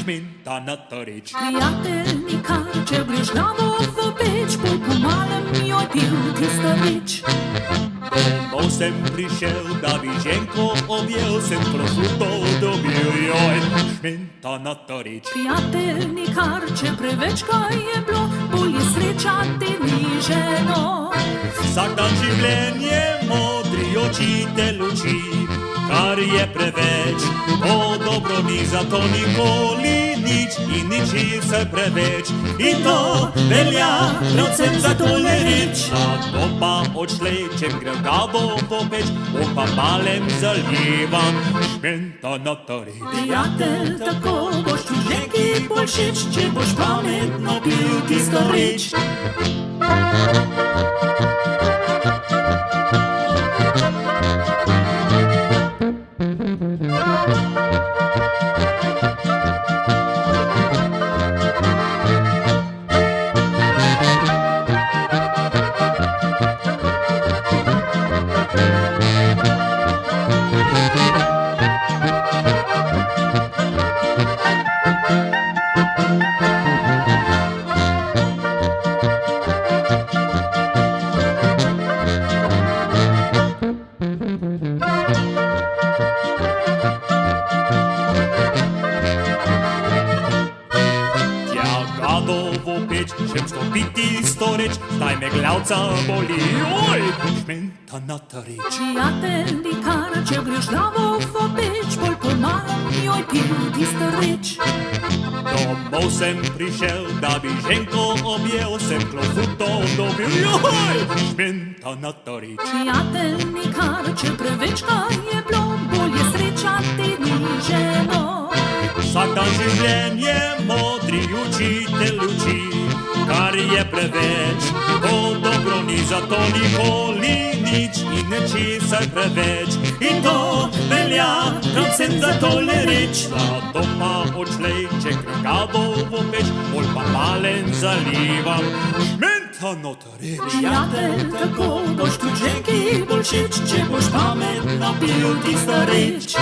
Šmintanatarič. Prijateljnikar, če greš glavo v peč, bolj po malem jo pil tisto reč. Domov sem prišel, da bi ženko objel, sem prosciutto dobil, joj, šmintanatarič. Prijateljnikar, če preveč kaj je bilo, bolj je srečati ni ženo. Vsak dan življenje modri učitelj uči, kar je preveč, to dobro ni, zato nikoli nič in ničesar preveč. In to velja predvsem za tole reč. Nato pa odšlej, če gre glavo v peč, pa malem zalivam šmintanatarič. Prijatelj, tako boš ti ženki bolj všeč, če boš pametno pil tisto reč. Šem stopiti sto reč, zdaj me glavca boli, oj, šmintanatarič. Prijateljnikar, če greš glavo v peč, bolj po malem joj pil tisto reč. Domov sem prišel, da bi ženko objel, sem prosciutto dobil, joj, šmintanatarič. Prijateljnikar, če preveč kaj je bilo, bolj je srečati ni ženo. Vsak dan življenje modri učitelj uči, kar je preveč, to dobro ni, zato nikoli nič in nečesar preveč. In to velja predvsem za tole reč. Zato pa odšlej, če gre glavo v peč, bolj pa malem zalivam šmintanatarič. Prijatelj, tako boš tu ženki bolj všeč, če boš pametno pil tisto reč.